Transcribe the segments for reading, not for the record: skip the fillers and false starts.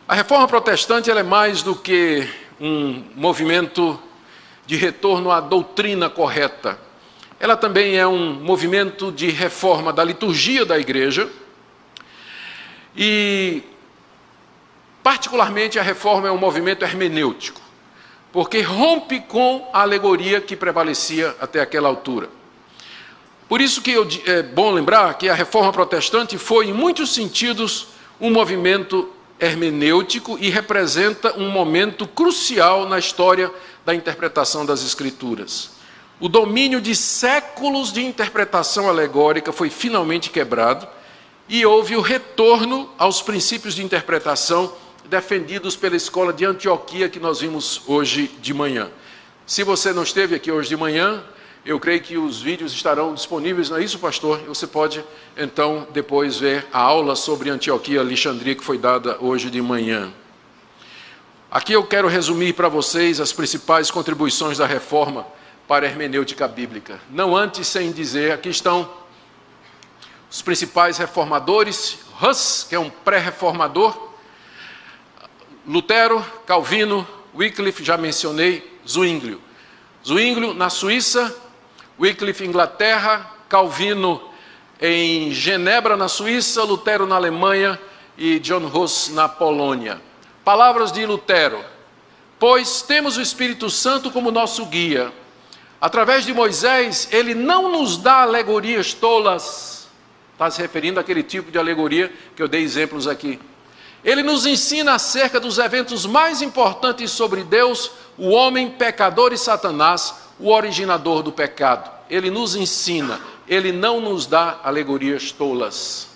A reforma protestante ela é mais do que um movimento de retorno à doutrina correta. Ela também é um movimento de reforma da liturgia da igreja e, particularmente, a reforma é um movimento hermenêutico, porque rompe com a alegoria que prevalecia até aquela altura. Por isso que é bom lembrar que a reforma protestante foi, em muitos sentidos, um movimento hermenêutico e representa um momento crucial na história da interpretação das Escrituras. O domínio de séculos de interpretação alegórica foi finalmente quebrado e houve o retorno aos princípios de interpretação defendidos pela escola de Antioquia que nós vimos hoje de manhã. Se você não esteve aqui hoje de manhã, eu creio que os vídeos estarão disponíveis, não é isso, pastor? Você pode, então, depois ver a aula sobre Antioquia e Alexandria que foi dada hoje de manhã. Aqui eu quero resumir para vocês as principais contribuições da reforma para a hermenêutica bíblica. Não antes sem dizer, aqui estão os principais reformadores: Hus, que é um pré-reformador, Lutero, Calvino, Wycliffe, já mencionei, Zwinglio. Zwinglio na Suíça, Wycliffe em Inglaterra, Calvino em Genebra, na Suíça, Lutero na Alemanha e John Hus na Polônia. Palavras de Lutero: pois temos o Espírito Santo como nosso guia. Através de Moisés, ele não nos dá alegorias tolas. Está se referindo àquele tipo de alegoria que eu dei exemplos aqui. Ele nos ensina acerca dos eventos mais importantes sobre Deus, o homem, pecador e Satanás, o originador do pecado. Ele nos ensina, ele não nos dá alegorias tolas.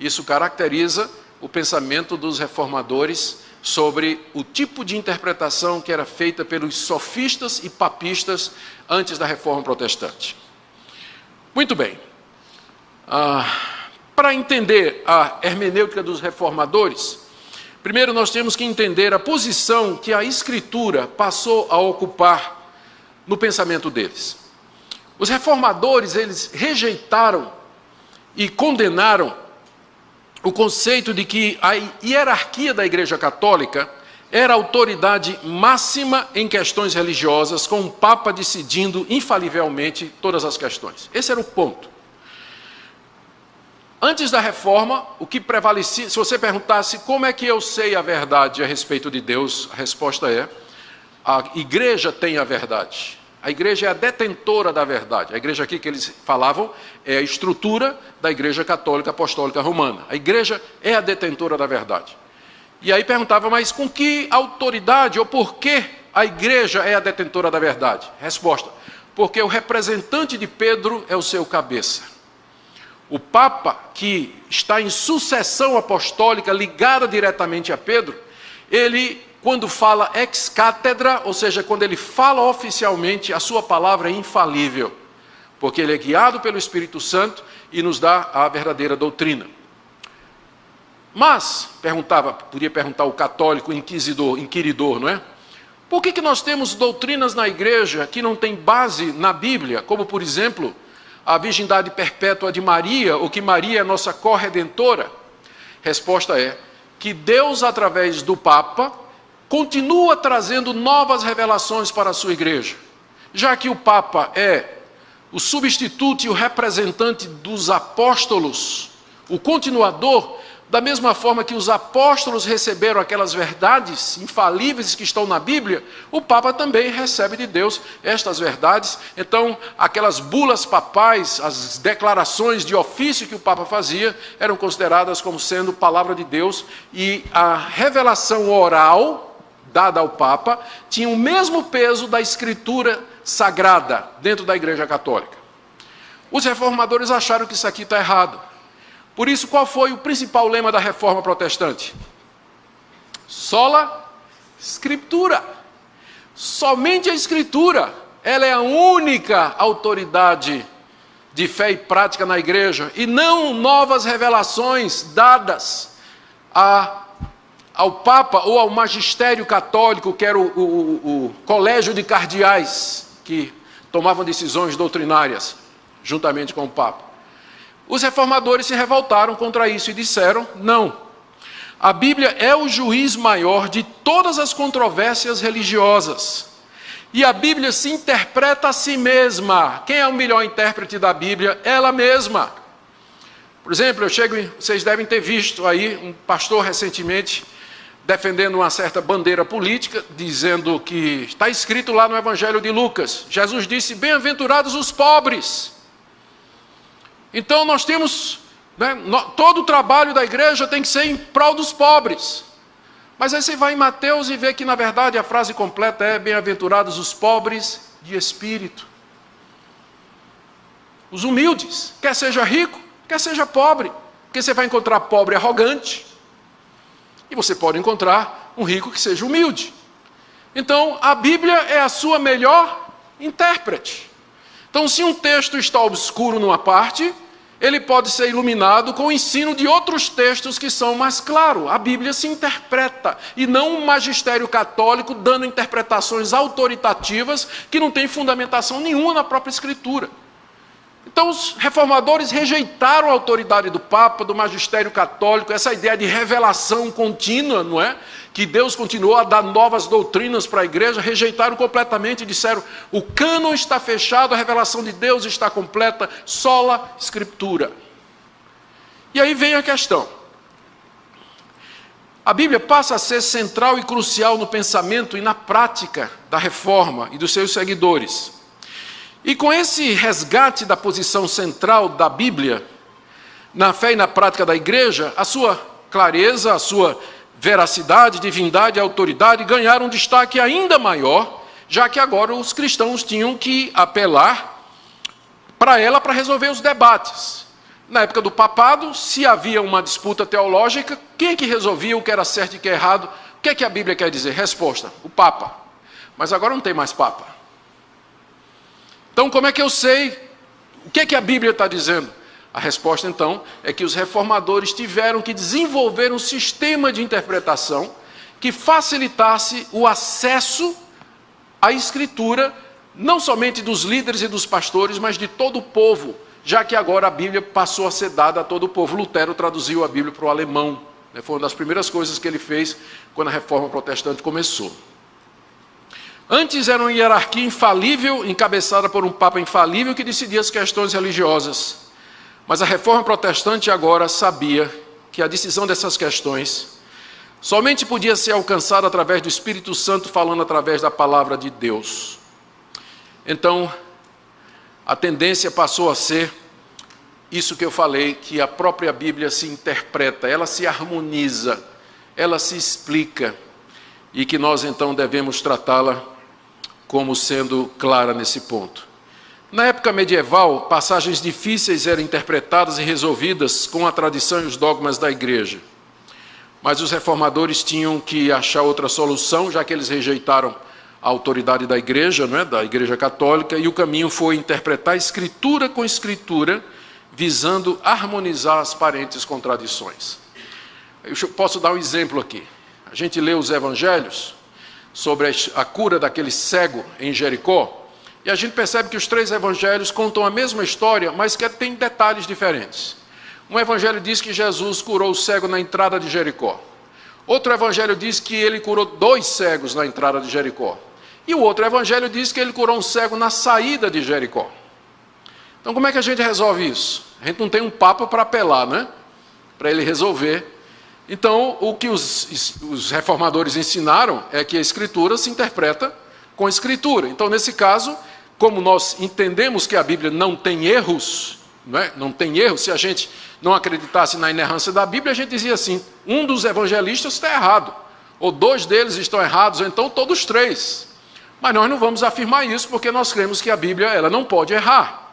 Isso caracteriza o pensamento dos reformadores sobre o tipo de interpretação que era feita pelos sofistas e papistas antes da reforma protestante. Muito bem. Para entender a hermenêutica dos reformadores, primeiro nós temos que entender a posição que a Escritura passou a ocupar no pensamento deles. Os reformadores, eles rejeitaram e condenaram o conceito de que a hierarquia da Igreja Católica era a autoridade máxima em questões religiosas, com o Papa decidindo infalivelmente todas as questões. Esse era o ponto. Antes da reforma, o que prevalecia, se você perguntasse como é que eu sei a verdade a respeito de Deus, a resposta é: a igreja tem a verdade. A igreja é a detentora da verdade. A igreja aqui que eles falavam é a estrutura da Igreja Católica Apostólica Romana. A igreja é a detentora da verdade. E aí perguntava, mas com que autoridade ou por que a igreja é a detentora da verdade? Resposta: porque o representante de Pedro é o seu cabeça. O Papa, que está em sucessão apostólica ligada diretamente a Pedro, ele, quando fala ex cátedra, ou seja, quando ele fala oficialmente, a sua palavra é infalível, porque ele é guiado pelo Espírito Santo e nos dá a verdadeira doutrina. Mas, podia perguntar o católico inquiridor, não é? Por que nós temos doutrinas na igreja que não têm base na Bíblia, como, por exemplo, a virgindade perpétua de Maria, ou que Maria é nossa corredentora? Resposta é que Deus, através do Papa, continua trazendo novas revelações para a sua igreja. Já que o Papa é o substituto e o representante dos apóstolos, o continuador, da mesma forma que os apóstolos receberam aquelas verdades infalíveis que estão na Bíblia, o Papa também recebe de Deus estas verdades. Então, aquelas bulas papais, as declarações de ofício que o Papa fazia, eram consideradas como sendo palavra de Deus, e a revelação oral dada ao Papa tinha o mesmo peso da Escritura sagrada dentro da Igreja Católica. Os reformadores acharam que isso aqui está errado. Por isso, qual foi o principal lema da reforma protestante? Sola Scriptura. Somente a Escritura. Ela é a única autoridade de fé e prática na igreja, e não novas revelações dadas ao Papa ou ao magistério católico, que era o colégio de cardeais que tomavam decisões doutrinárias juntamente com o Papa. Os reformadores se revoltaram contra isso e disseram: não, A Bíblia é o juiz maior de todas as controvérsias religiosas. E a Bíblia se interpreta a si mesma. Quem é o melhor intérprete da Bíblia? Ela mesma. Por exemplo, vocês devem ter visto aí um pastor recentemente defendendo uma certa bandeira política, dizendo que está escrito lá no Evangelho de Lucas, Jesus disse, bem-aventurados os pobres. Então nós temos, todo o trabalho da igreja tem que ser em prol dos pobres. Mas aí você vai em Mateus e vê que na verdade a frase completa é bem-aventurados os pobres de espírito. Os humildes, quer seja rico, quer seja pobre, porque você vai encontrar pobre arrogante, e você pode encontrar um rico que seja humilde. Então, a Bíblia é a sua melhor intérprete. Então, se um texto está obscuro numa parte, ele pode ser iluminado com o ensino de outros textos que são mais claros. A Bíblia se interpreta, e não um magistério católico dando interpretações autoritativas que não têm fundamentação nenhuma na própria Escritura. Então os reformadores rejeitaram a autoridade do Papa, do magistério católico, essa ideia de revelação contínua, não é? Que Deus continuou a dar novas doutrinas para a igreja, rejeitaram completamente e disseram, o cânon está fechado, a revelação de Deus está completa, sola Escritura. E aí vem a questão. A Bíblia passa a ser central e crucial no pensamento e na prática da reforma e dos seus seguidores. E com esse resgate da posição central da Bíblia, na fé e na prática da igreja, a sua clareza, a sua veracidade, divindade e autoridade ganharam um destaque ainda maior, já que agora os cristãos tinham que apelar para ela para resolver os debates. Na época do papado, se havia uma disputa teológica, quem que resolvia o que era certo e o que é errado? O que é que a Bíblia quer dizer? Resposta, o Papa. Mas agora não tem mais Papa. Então, como é que eu sei o que é que a Bíblia está dizendo? A resposta, então, é que os reformadores tiveram que desenvolver um sistema de interpretação que facilitasse o acesso à Escritura, não somente dos líderes e dos pastores, mas de todo o povo, já que agora a Bíblia passou a ser dada a todo o povo. Lutero traduziu a Bíblia para o alemão. Foi uma das primeiras coisas que ele fez quando a Reforma Protestante começou. Antes era uma hierarquia infalível, encabeçada por um Papa infalível que decidia as questões religiosas. Mas a Reforma Protestante agora sabia que a decisão dessas questões somente podia ser alcançada através do Espírito Santo, falando através da palavra de Deus. Então, a tendência passou a ser isso que eu falei, que a própria Bíblia se interpreta, ela se harmoniza, ela se explica, e que nós então devemos tratá-la como sendo clara nesse ponto. Na época medieval, passagens difíceis eram interpretadas e resolvidas com a tradição e os dogmas da igreja. Mas os reformadores tinham que achar outra solução, já que eles rejeitaram a autoridade da igreja, não é? Da igreja católica, e o caminho foi interpretar Escritura com Escritura, visando harmonizar as aparentes contradições. Eu posso dar um exemplo aqui. A gente lê os evangelhos sobre a cura daquele cego em Jericó, e a gente percebe que os três evangelhos contam a mesma história, mas que tem detalhes diferentes. Um evangelho diz que Jesus curou o cego na entrada de Jericó. Outro evangelho diz que ele curou 2 cegos na entrada de Jericó. E o outro evangelho diz que ele curou um cego na saída de Jericó. Então como é que a gente resolve isso? A gente não tem um papa para apelar, né? Para ele resolver. Então, o que os reformadores ensinaram é que a Escritura se interpreta com a Escritura. Então, nesse caso, como nós entendemos que a Bíblia não tem erros, não tem erros, se a gente não acreditasse na inerrância da Bíblia, a gente dizia assim, um dos evangelistas está errado, ou 2 deles estão errados, ou então todos 3. Mas nós não vamos afirmar isso, porque nós cremos que a Bíblia ela não pode errar.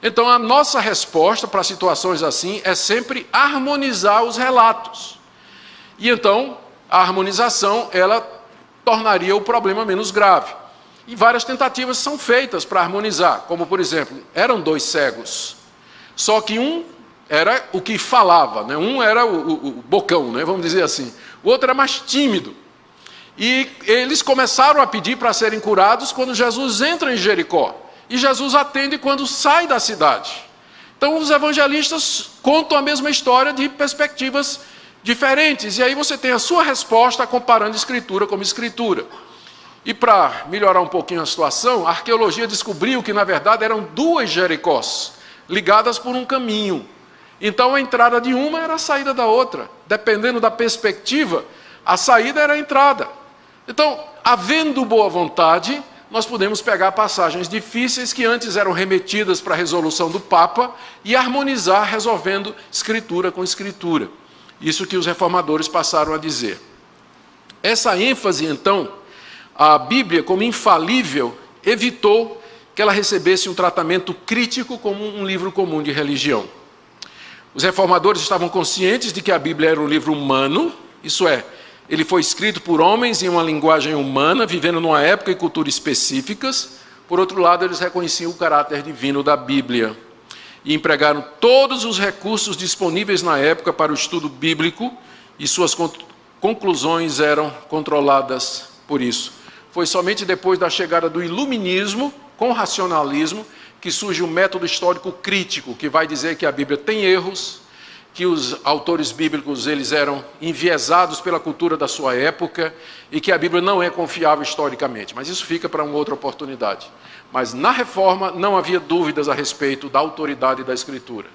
Então, a nossa resposta para situações assim é sempre harmonizar os relatos. E então, a harmonização, ela tornaria o problema menos grave. E várias tentativas são feitas para harmonizar, como por exemplo, eram 2 cegos, só que um era o que falava, né? Um era o bocão, né? Vamos dizer assim, o outro era mais tímido. E eles começaram a pedir para serem curados quando Jesus entra em Jericó, e Jesus atende quando sai da cidade. Então os evangelistas contam a mesma história de perspectivas diferentes. E aí você tem a sua resposta comparando escritura com escritura. E para melhorar um pouquinho a situação, a arqueologia descobriu que, na verdade, eram duas Jericós, ligadas por um caminho. Então, a entrada de uma era a saída da outra. Dependendo da perspectiva, a saída era a entrada. Então, havendo boa vontade, nós podemos pegar passagens difíceis que antes eram remetidas para a resolução do Papa e harmonizar, resolvendo escritura com escritura. Isso que os reformadores passaram a dizer. Essa ênfase, então, a Bíblia como infalível, evitou que ela recebesse um tratamento crítico como um livro comum de religião. Os reformadores estavam conscientes de que a Bíblia era um livro humano, isso é, ele foi escrito por homens em uma linguagem humana, vivendo numa época e cultura específicas. Por outro lado, eles reconheciam o caráter divino da Bíblia e empregaram todos os recursos disponíveis na época para o estudo bíblico, e suas conclusões eram controladas por isso. Foi somente depois da chegada do iluminismo, com o racionalismo, que surge o método histórico crítico, que vai dizer que a Bíblia tem erros, que os autores bíblicos eles eram enviesados pela cultura da sua época e que a Bíblia não é confiável historicamente. Mas isso fica para uma outra oportunidade. Mas na Reforma não havia dúvidas a respeito da autoridade da Escritura.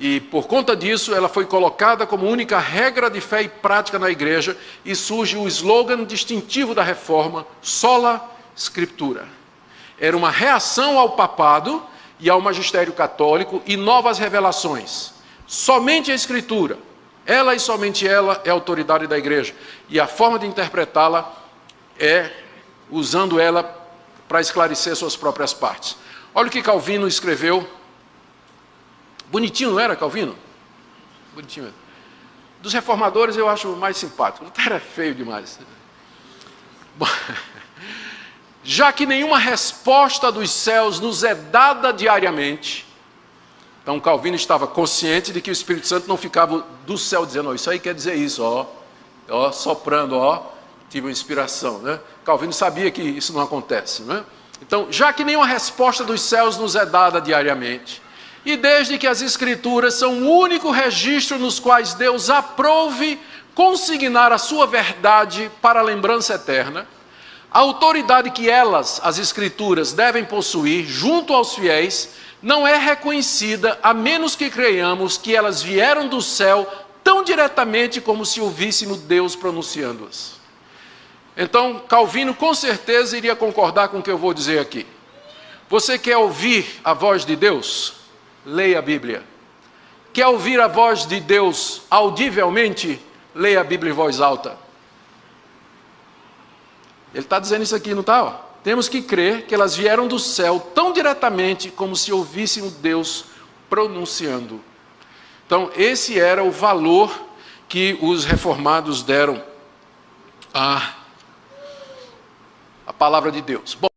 E por conta disso ela foi colocada como única regra de fé e prática na igreja e surge o slogan distintivo da Reforma, Sola Scriptura. Era uma reação ao papado e ao magistério católico e novas revelações. Somente a Escritura, ela e somente ela é a autoridade da igreja. E a forma de interpretá-la é usando ela para esclarecer suas próprias partes. Olha o que Calvino escreveu. Bonitinho, não era, Calvino? Bonitinho. Dos reformadores eu acho mais simpático. Lutero é feio demais. Bom, já que nenhuma resposta dos céus nos é dada diariamente, então Calvino estava consciente de que o Espírito Santo não ficava do céu dizendo, isso aí quer dizer isso, soprando, tive uma inspiração, né? Calvino sabia que isso não acontece, né? Então, já que nenhuma resposta dos céus nos é dada diariamente, e desde que as Escrituras são o único registro nos quais Deus aprove consignar a sua verdade para a lembrança eterna, a autoridade que elas, as Escrituras, devem possuir junto aos fiéis, não é reconhecida a menos que creiamos que elas vieram do céu tão diretamente como se ouvíssemos Deus pronunciando-as. Então, Calvino com certeza iria concordar com o que eu vou dizer aqui. Você quer ouvir a voz de Deus? Leia a Bíblia. Quer ouvir a voz de Deus audivelmente? Leia a Bíblia em voz alta. Ele está dizendo isso aqui, não está? Temos que crer que elas vieram do céu tão diretamente como se ouvíssemos Deus pronunciando. Então, esse era o valor que os reformados deram à palavra de Deus. Bom,